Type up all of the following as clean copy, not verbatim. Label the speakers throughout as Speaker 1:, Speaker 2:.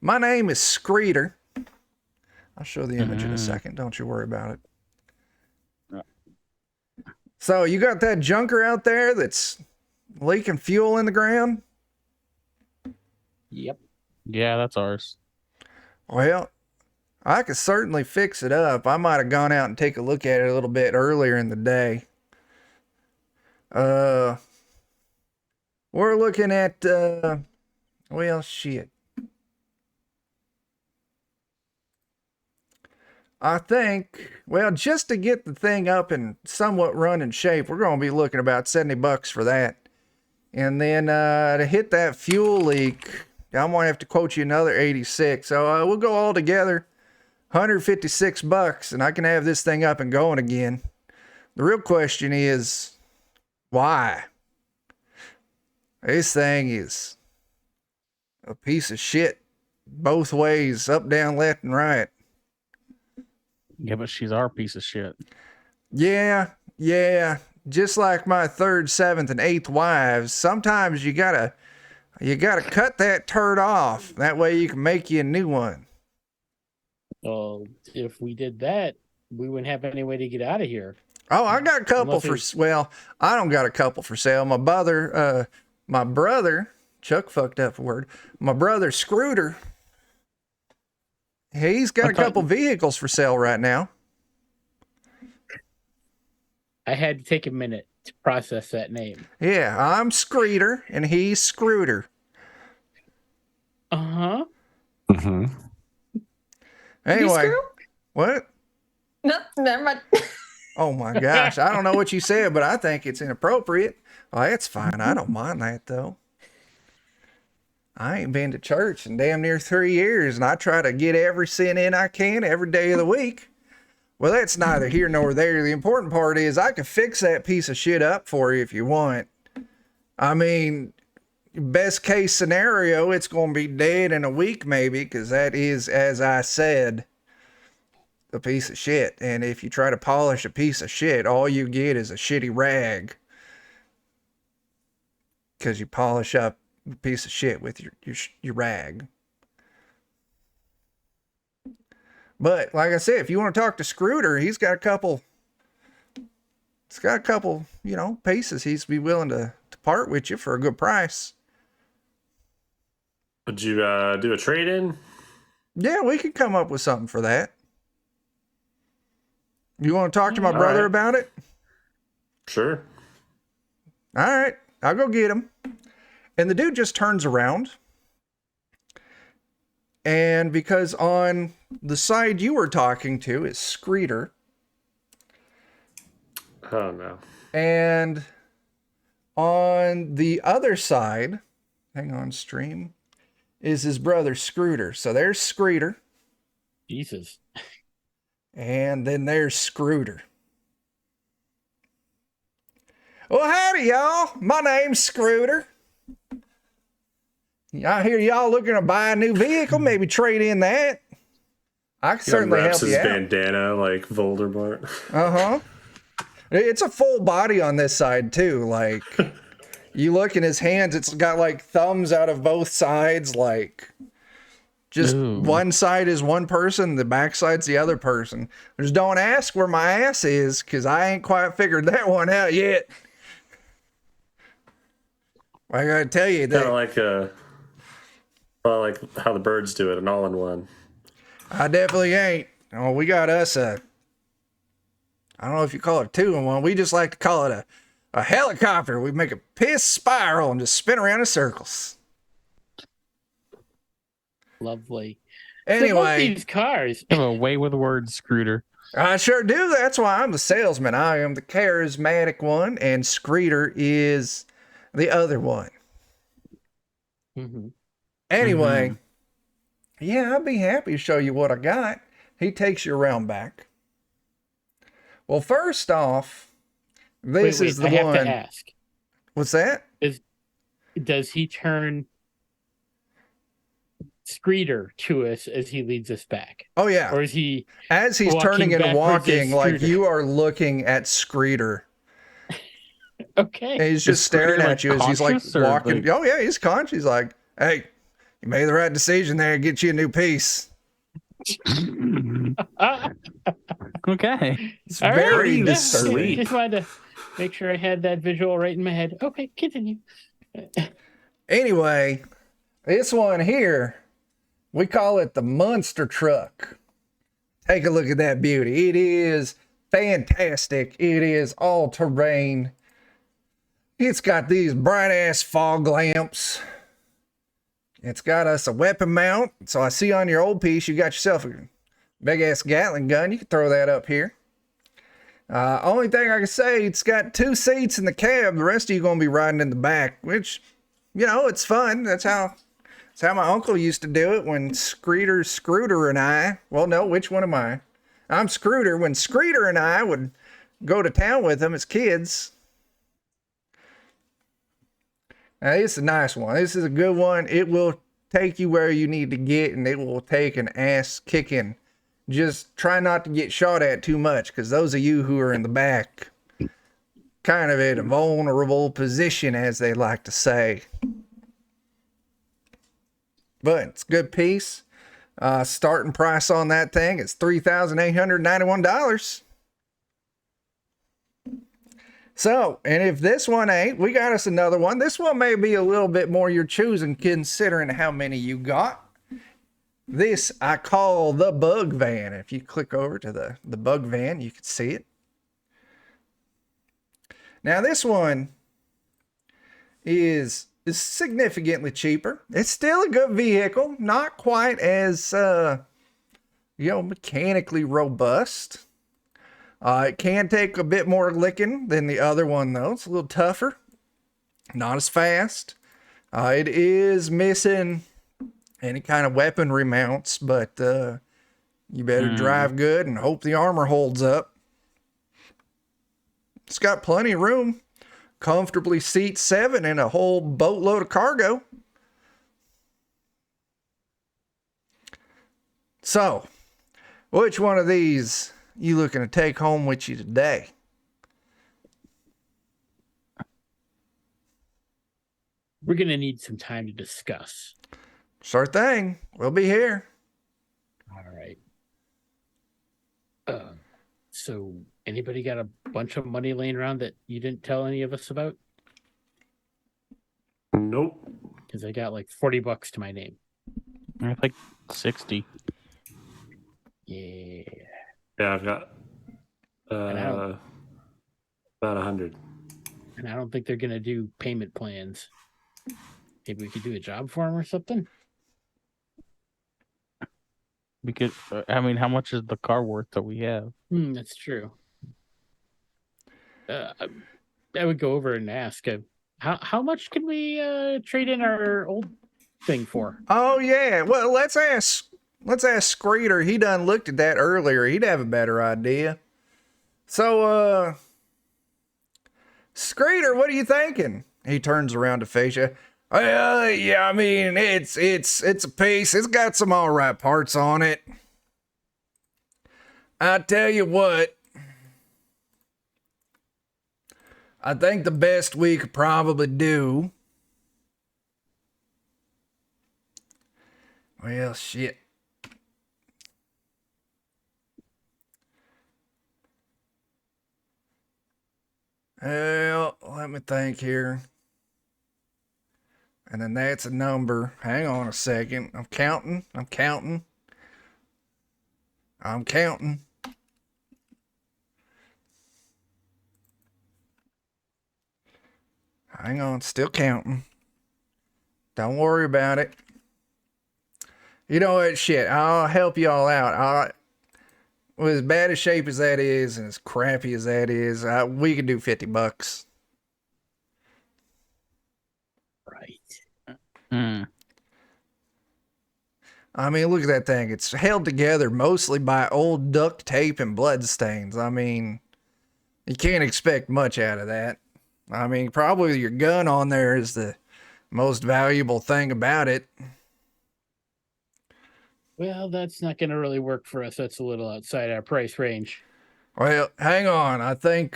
Speaker 1: My name is Skreeter. I'll show the image in a second. Don't you worry about it. So you got that junker out there that's leaking fuel in the ground?
Speaker 2: Yep.
Speaker 3: Yeah, that's ours.
Speaker 1: Well, I could certainly fix it up. I might have gone out and take a look at it a little bit earlier in the day. We're looking at, well, shit. I think, well, just to get the thing up and somewhat running shape, we're going to be looking about $70 for that. And then to hit that fuel leak, I'm going to have to quote you another 86. So we'll go all together, $156, and I can have this thing up and going again. The real question is, why? This thing is a piece of shit both ways, up, down, left, and right.
Speaker 3: Yeah, but she's our piece of shit.
Speaker 1: Yeah. Just like my 3rd, 7th, and 8th wives, sometimes you gotta cut that turd off. That way you can make you a new one.
Speaker 2: Well, if we did that, we wouldn't have any way to get out of here.
Speaker 1: Oh, I got a couple well, I don't got a couple for sale. My brother, Chuck fucked up a word. My brother Scrooter, he's got a couple vehicles for sale right now.
Speaker 2: I had to take a minute to process that name.
Speaker 1: Yeah, I'm Skreeter and he's Scrooter.
Speaker 2: Uh-huh.
Speaker 4: Mm-hmm.
Speaker 1: Anyway, what?
Speaker 5: No, never mind.
Speaker 1: Oh my gosh, I don't know what you said, but I think it's inappropriate. Well, that's fine. I don't mind that though. I ain't been to church in damn near 3 years, and I try to get every sin in I can every day of the week. Well, that's neither here nor there. The important part is I can fix that piece of shit up for you if you want. I mean, best case scenario, it's going to be dead in a week maybe, because that is, as I said, a piece of shit. And if you try to polish a piece of shit, all you get is a shitty rag. Because you polish up a piece of shit with your rag. But like I said, if you want to talk to Scrooter, he's got a couple, pieces he's be willing to part with you for a good price.
Speaker 4: Would you do a trade-in?
Speaker 1: Yeah, we could come up with something for that. You want to talk to my brother about it?
Speaker 4: Sure.
Speaker 1: All right, I'll go get him. And the dude just turns around. And because on the side you were talking to is Skreeter.
Speaker 4: Oh, no.
Speaker 1: And on the other side, hang on, stream, is his brother Scrooter. So there's Skreeter.
Speaker 2: Jesus.
Speaker 1: And then there's Scrooter. Well, howdy, y'all. My name's Scrooter. I hear y'all looking to buy a new vehicle, maybe trade in that. I can certainly help you out.
Speaker 4: Bandana like Voldemort.
Speaker 1: Uh-huh. It's a full body on this side, too. Like, you look in his hands, it's got, like, thumbs out of both sides. Like, just one side is one person, the back side's the other person. Just don't ask where my ass is, because I ain't quite figured that one out yet. I gotta tell you that.
Speaker 4: Kind of like how the birds do it, an all-in-one.
Speaker 1: I definitely ain't. Oh, we got us I don't know if you call it a 2-in-1. We just like to call it a helicopter. We make a piss spiral and just spin around in circles.
Speaker 2: Lovely.
Speaker 1: Anyway.
Speaker 2: These cars.
Speaker 3: You have a way with words, Scrooter.
Speaker 1: I sure do. That's why I'm the salesman. I am the charismatic one, and Skreeter is the other one.
Speaker 2: Mm-hmm.
Speaker 1: Anyway, yeah, I'd be happy to show you what I got. He takes you around back. Well, first off, this is the one. I have
Speaker 2: to ask.
Speaker 1: What's that?
Speaker 2: Does he turn Skreeter to us as he leads us back?
Speaker 1: Oh, yeah.
Speaker 2: Or is he...
Speaker 1: As he's turning and walking, like you are looking at Skreeter.
Speaker 2: Okay.
Speaker 1: And he's just staring at you as he's like walking. Oh, yeah, he's conscious. He's like, hey, You made the right decision there. Get you a new piece.
Speaker 3: Okay.
Speaker 1: It's
Speaker 2: All right.
Speaker 1: very
Speaker 2: Yeah,
Speaker 1: disturbing.
Speaker 2: just wanted to make sure I had that visual right in my head. Okay, continue.
Speaker 1: Anyway, this one here, we call it the Monster Truck. Take a look at that beauty. It is fantastic. It is all terrain. It's got these bright ass fog lamps. It's got us a weapon mount. So I see on your old piece, you got yourself a big ass Gatling gun. You can throw that up here. Only thing I can say, it's got 2 seats in the cab. The rest of you going to be riding in the back, which, you know, it's fun. That's how my uncle used to do it when Skreeter and I, well, no, which one am I? I'm Scrooter. When Skreeter and I would go to town with him as kids. Now, this is a nice one. This is a good one. It will take you where you need to get, and it will take an ass kicking. Just try not to get shot at too much, because those of you who are in the back, kind of at a vulnerable position, as they like to say. But it's a good piece. Starting price on that thing is $3,891. So, and if this one ain't, we got us another one. This one may be a little bit more your choosing, considering how many you got. This I call the bug van. If you click over to the bug van, you can see it. Now this one is significantly cheaper. It's still a good vehicle, not quite as mechanically robust. It can take a bit more licking than the other one though. It's a little tougher, not as fast. It is missing any kind of weaponry mounts, but you better drive good and hope the armor holds up. It's got plenty of room. Comfortably seat 7 and a whole boatload of cargo. So, which one of these you looking to take home with you today?
Speaker 2: We're going to need some time to discuss.
Speaker 1: Sure thing. We'll be here.
Speaker 2: All right. So anybody got a bunch of money laying around that you didn't tell any of us about?
Speaker 4: Nope.
Speaker 2: Because I got like $40 to my name.
Speaker 3: I think 60.
Speaker 2: Yeah.
Speaker 4: Yeah, I've got
Speaker 2: And I don't-
Speaker 4: about 100.
Speaker 2: And I don't think they're going to do payment plans. Maybe we could do a job for them or something.
Speaker 3: We could. I mean, how much is the car worth that we have?
Speaker 2: That's true. I would go over and ask, how much can we trade in our old thing for?
Speaker 1: Oh yeah. Well, let's ask Skreeter. He done looked at that earlier. He'd have a better idea. So, Skreeter, what are you thinking? He turns around to face you. Yeah, I mean, it's a piece. It's got some all right parts on it. I tell you what, I think the best we could probably do. Well, shit. Well, let me think here. And then that's a number. Hang on a second. I'm counting. Hang on, still counting. Don't worry about it. You know what? Shit, I'll help you all out. With as bad a shape as that is, and as crappy as that is, we could do $50.
Speaker 2: Right.
Speaker 1: I mean, look at that thing. It's held together mostly by old duct tape and blood stains. I mean, you can't expect much out of that. I mean, probably your gun on there is the most valuable thing about it.
Speaker 2: Well, that's not going to really work for us. That's a little outside our price range.
Speaker 1: Well, hang on. I think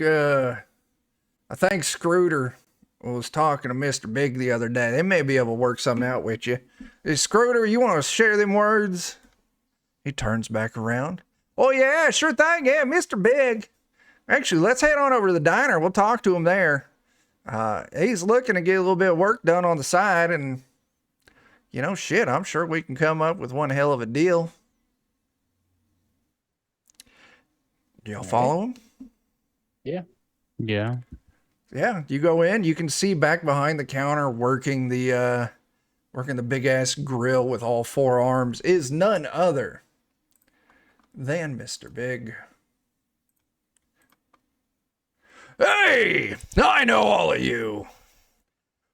Speaker 1: Scrooter I was talking to Mr. Big the other day. They may be able to work something out with you. Hey, Scrooter, you want to share them words? He turns back around. Oh, yeah, sure thing. Yeah, Mr. Big. Actually, let's head on over to the diner. We'll talk to him there. He's looking to get a little bit of work done on the side, and, you know, shit, I'm sure we can come up with one hell of a deal. Do y'all follow him?
Speaker 2: Yeah.
Speaker 3: Yeah.
Speaker 1: Yeah, you go in, you can see back behind the counter working the big ass grill with all four arms is none other than Mr. Big. Hey, I know all of you.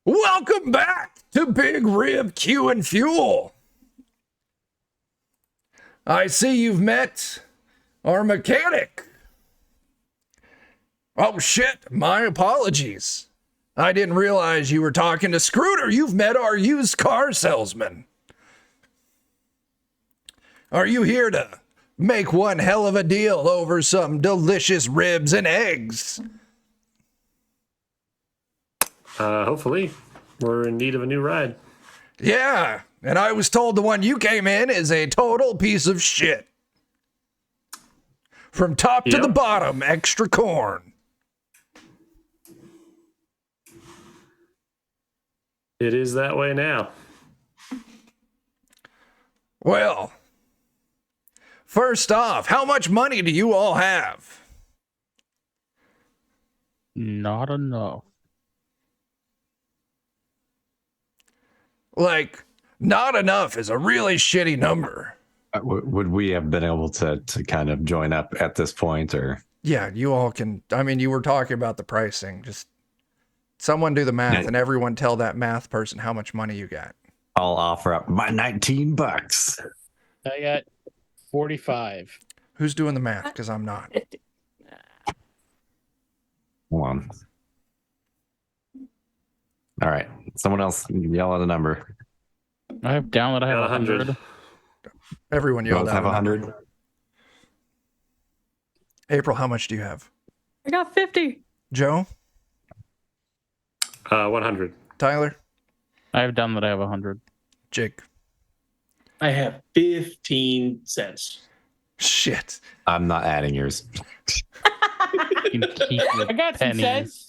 Speaker 1: Welcome back to Big Rib Q and Fuel. I see you've met our mechanic. Oh shit, my apologies. I didn't realize you were talking to Scrooter. You've met our used car salesman. Are you here to make one hell of a deal over some delicious ribs and eggs?
Speaker 4: Hopefully. We're in need of a new ride.
Speaker 1: Yeah, and I was told the one you came in is a total piece of shit. From top to the bottom, extra corn.
Speaker 4: It is that way now.
Speaker 1: Well, first off, how much money do you all have?
Speaker 3: Not enough.
Speaker 1: Like, not enough is a really shitty number.
Speaker 6: Would we have been able to kind of join up at this point, or?
Speaker 1: Yeah, you all can. I mean, you were talking about the pricing. Just someone do the math, and everyone tell that math person how much money you got.
Speaker 6: I'll offer up my $19.
Speaker 2: I got 45.
Speaker 1: Who's doing the math? Because I'm not.
Speaker 6: Hold on. All right. Someone else yell at a number.
Speaker 3: I have down that I have
Speaker 4: Got
Speaker 3: 100.
Speaker 1: Everyone
Speaker 6: You
Speaker 1: yelled
Speaker 6: both
Speaker 1: out.
Speaker 6: have 100?
Speaker 1: April, how much do you have?
Speaker 5: I got 50.
Speaker 1: Joe?
Speaker 4: 100.
Speaker 1: Tyler?
Speaker 3: I have down that I have 100.
Speaker 1: Jake?
Speaker 7: I have 15 cents.
Speaker 1: Shit.
Speaker 6: I'm not adding yours.
Speaker 3: You can keep the
Speaker 2: I got some
Speaker 3: pennies.
Speaker 2: cents.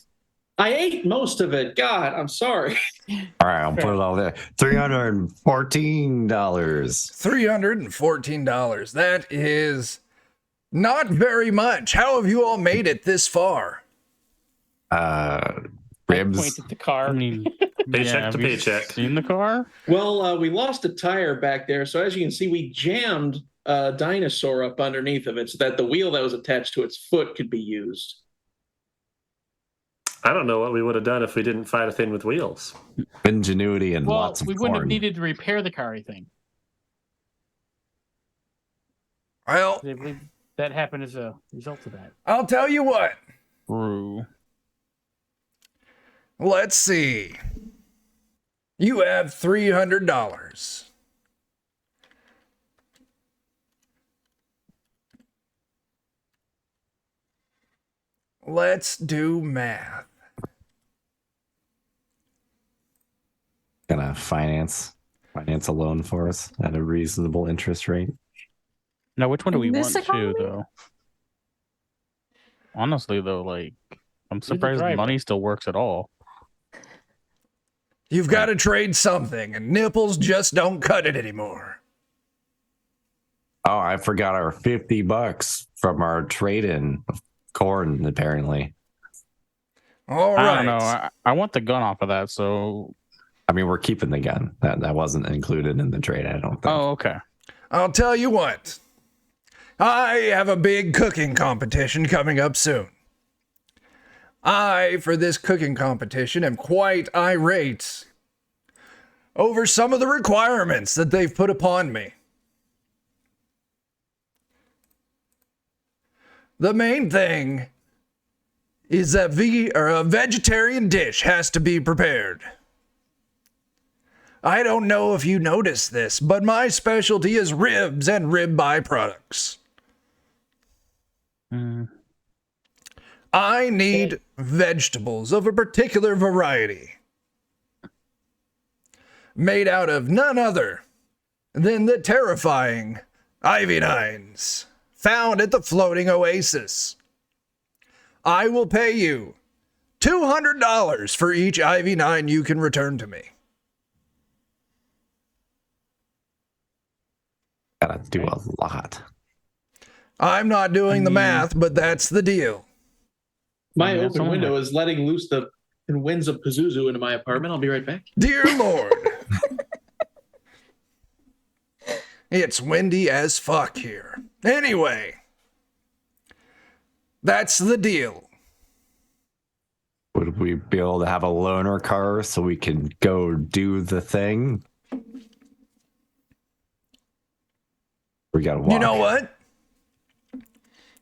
Speaker 7: I ate most of it. God, I'm sorry.
Speaker 6: All right, I'll put it all there. $314.
Speaker 1: $314. That is not very much. How have you all made it this far?
Speaker 2: I
Speaker 6: Ribs.
Speaker 2: pointed the car.
Speaker 3: I mean,
Speaker 4: Paycheck
Speaker 3: have
Speaker 4: to
Speaker 3: you
Speaker 4: paycheck.
Speaker 3: Seen the car?
Speaker 7: Well, we lost a tire back there. So as you can see, we jammed a dinosaur up underneath of it so that the wheel that was attached to its foot could be used.
Speaker 4: I don't know what we would have done if we didn't fight a thing with wheels.
Speaker 6: Ingenuity and
Speaker 2: Well,
Speaker 6: lots of
Speaker 2: we wouldn't have
Speaker 6: corn.
Speaker 2: needed to repair the car, I think.
Speaker 1: Well,
Speaker 2: I believe that happened as a result of that.
Speaker 1: I'll tell you what.
Speaker 3: True.
Speaker 1: Let's see. You have $300. Let's do math.
Speaker 6: Gonna finance a loan for us at a reasonable interest rate.
Speaker 3: Now, which one do we
Speaker 5: In
Speaker 3: want
Speaker 5: this
Speaker 3: to,
Speaker 5: economy?
Speaker 3: though? Honestly, though, like, I'm
Speaker 2: the
Speaker 3: surprised
Speaker 2: driver.
Speaker 3: money still works at all.
Speaker 1: You've got to trade something, and nipples just don't cut it anymore.
Speaker 6: Oh, I forgot our $50 from our trade-in of corn, apparently.
Speaker 1: All
Speaker 3: I
Speaker 1: right.
Speaker 3: don't know. I want the gun off of that, so...
Speaker 6: I mean, we're keeping the gun. That wasn't included in the trade, I don't think.
Speaker 3: Oh, okay.
Speaker 1: I'll tell you what. I have a big cooking competition coming up soon. For this cooking competition, am quite irate over some of the requirements that they've put upon me. The main thing is that a vegetarian dish has to be prepared. I don't know if you noticed this, but my specialty is ribs and rib byproducts. I need vegetables of a particular variety, made out of none other than the terrifying Ivy Nines found at the floating oasis. I will pay you $200 for each Ivy Nine you can return to me.
Speaker 6: Gotta do a lot.
Speaker 1: I'm not doing the math, but that's the deal.
Speaker 7: My
Speaker 3: Yeah,
Speaker 7: open
Speaker 3: someone
Speaker 7: window is letting loose the winds of Pazuzu into my apartment. I'll be right back.
Speaker 1: Dear Lord. It's windy as fuck here. Anyway, that's the deal.
Speaker 6: Would we be able to have a loaner car so we can go do the thing? We gotta walk.
Speaker 1: You know what?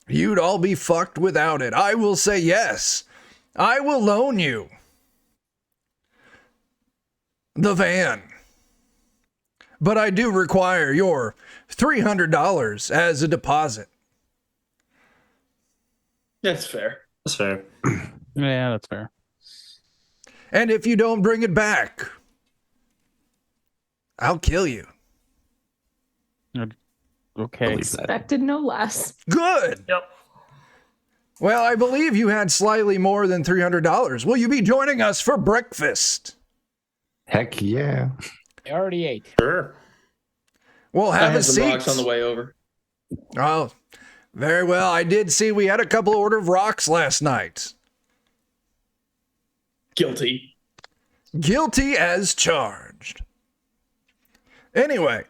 Speaker 1: You'd all be fucked without it. I will say yes. I will loan you the van. But I do require your $300 as a deposit.
Speaker 7: That's fair.
Speaker 4: That's fair.
Speaker 3: Yeah, that's fair.
Speaker 1: And if you don't bring it back, I'll kill you.
Speaker 3: Okay.
Speaker 6: Believe that.
Speaker 5: Expected no less.
Speaker 1: Good.
Speaker 4: Yep.
Speaker 1: Well, I believe you had slightly more than $300. Will you be joining us for breakfast?
Speaker 6: Heck yeah.
Speaker 2: I already ate.
Speaker 4: Sure.
Speaker 1: We'll
Speaker 7: I
Speaker 1: have a
Speaker 7: had some
Speaker 1: seat.
Speaker 7: rocks on the way over.
Speaker 1: Oh, very well. I did see we had a couple order of rocks last night.
Speaker 7: Guilty.
Speaker 1: Guilty as charged. Anyway,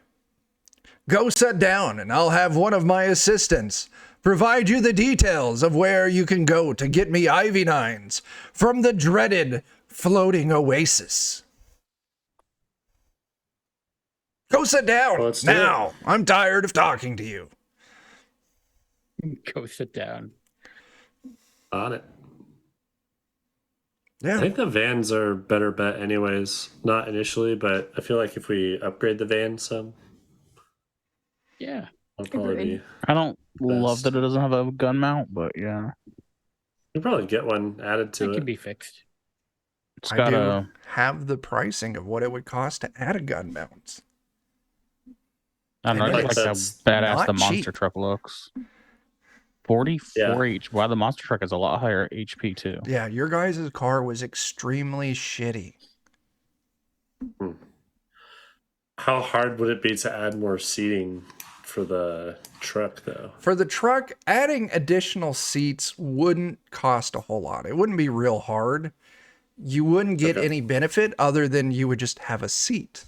Speaker 1: go sit down and I'll have one of my assistants provide you the details of where you can go to get me Ivy Nines from the dreaded floating oasis. Go sit down
Speaker 4: Well, let's do
Speaker 1: now. I'm tired of talking to you.
Speaker 2: Go sit down.
Speaker 4: On it. I
Speaker 1: Yeah.
Speaker 4: think the vans are better bet anyways. Not initially, but I feel like if we upgrade the van some,
Speaker 2: Yeah.
Speaker 4: it'll probably
Speaker 5: Agreed.
Speaker 4: be.
Speaker 3: I don't love
Speaker 4: Best.
Speaker 3: that it doesn't have a gun mount, but yeah.
Speaker 4: You'll probably get one added to
Speaker 2: It
Speaker 4: it.
Speaker 2: can be fixed.
Speaker 3: It's
Speaker 1: I
Speaker 3: got
Speaker 1: do
Speaker 3: a
Speaker 1: have the pricing of what it would cost to add a gun mount.
Speaker 3: I don't know,
Speaker 1: And
Speaker 3: I just
Speaker 4: like
Speaker 3: like how
Speaker 4: that's
Speaker 3: badass
Speaker 1: not
Speaker 3: the monster
Speaker 1: cheap.
Speaker 3: truck looks. 44
Speaker 4: Yeah.
Speaker 3: each. Wow, the monster truck is a lot higher HP too.
Speaker 1: Yeah, your guys' car was extremely shitty.
Speaker 4: How hard would it be to add more seating for the truck, though?
Speaker 1: For the truck, adding additional seats wouldn't cost a whole lot. It wouldn't be real hard. You wouldn't get
Speaker 4: Okay.
Speaker 1: any benefit other than you would just have a seat.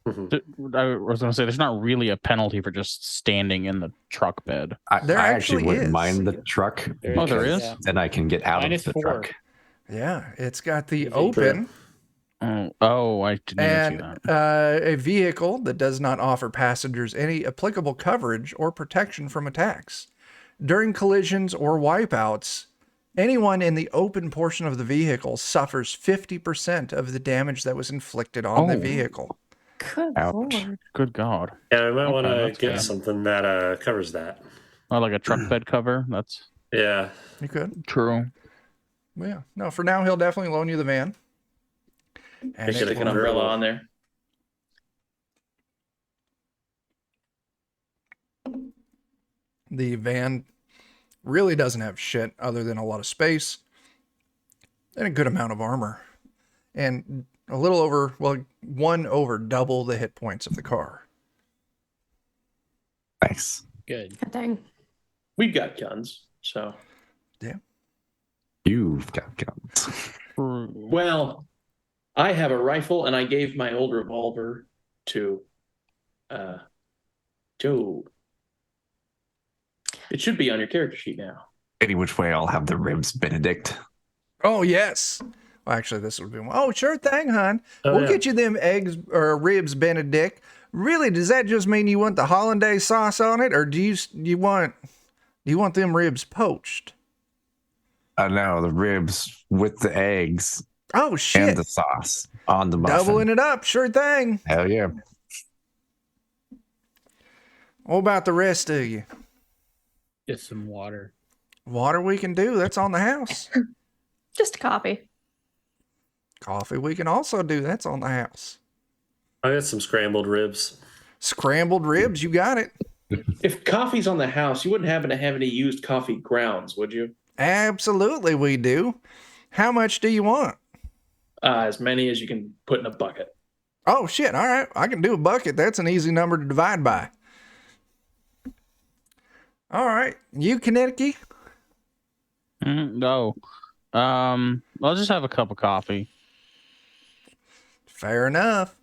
Speaker 3: I was going to say, there's not really a penalty for just standing in the truck bed.
Speaker 1: There
Speaker 6: I actually
Speaker 1: actually
Speaker 6: wouldn't
Speaker 1: is.
Speaker 6: mind the truck.
Speaker 2: There
Speaker 3: Oh, there
Speaker 6: because
Speaker 3: is?
Speaker 2: Yeah.
Speaker 6: Then I can get out
Speaker 2: Minus
Speaker 6: of the
Speaker 2: 4.
Speaker 6: truck.
Speaker 1: Yeah, it's got the
Speaker 2: Is it
Speaker 1: open
Speaker 3: Oh, I didn't even see
Speaker 1: and
Speaker 3: that.
Speaker 1: a vehicle that does not offer passengers any applicable coverage or protection from attacks. During collisions or wipeouts, anyone in the open portion of the vehicle suffers 50% of the damage that was inflicted on the
Speaker 3: Oh.
Speaker 1: vehicle.
Speaker 5: Good
Speaker 6: Ouch.
Speaker 5: lord.
Speaker 3: Good God.
Speaker 4: Yeah, we might
Speaker 3: Okay,
Speaker 4: want to
Speaker 3: that's
Speaker 4: get
Speaker 3: fair.
Speaker 4: something that covers that.
Speaker 3: Oh, like a truck bed cover? That's
Speaker 4: Yeah.
Speaker 1: You could.
Speaker 3: true.
Speaker 1: Well, yeah. No, for now, he'll definitely loan you the van. And
Speaker 4: Make it
Speaker 1: it
Speaker 4: a
Speaker 7: Stick an
Speaker 1: will-
Speaker 4: convertible.
Speaker 7: umbrella on there.
Speaker 1: the van really doesn't have shit other than a lot of space and a good amount of armor. And a little over, well, one over double the hit points of the car.
Speaker 6: Nice.
Speaker 2: Good.
Speaker 5: God dang.
Speaker 7: We've got guns, so.
Speaker 6: You've got guns.
Speaker 3: True.
Speaker 7: Well, I have a rifle, and I gave my old revolver to Joe. It should be on your character sheet now.
Speaker 6: Any which way, I'll have the ribs, Benedict.
Speaker 1: Oh, yes. Well, actually, this would be one. Oh, sure thing, hon.
Speaker 4: Oh,
Speaker 1: We'll
Speaker 4: yeah.
Speaker 1: get you them eggs or ribs, Benedict. Really, does that just mean you want the hollandaise sauce on it, or do you want them ribs poached?
Speaker 6: I know the ribs with the eggs
Speaker 1: Oh shit!
Speaker 6: and the sauce on the muffin.
Speaker 1: Doubling it up, sure thing.
Speaker 6: Hell yeah.
Speaker 1: What about the rest of you?
Speaker 2: Just some water.
Speaker 1: Water we can do. That's on the house.
Speaker 5: Just coffee.
Speaker 1: Coffee we can also do. That's on the house.
Speaker 4: I got some scrambled ribs.
Speaker 1: Scrambled ribs, you got it.
Speaker 7: If coffee's on the house, you wouldn't happen to have any used coffee grounds, would you?
Speaker 1: Absolutely we do. How much do you want?
Speaker 7: As many as you can put in a bucket.
Speaker 1: Oh shit, all right. I can do a bucket. That's an easy number to divide by. All right. You, Connecticut?
Speaker 3: No. I'll just have a cup of coffee.
Speaker 1: Fair enough.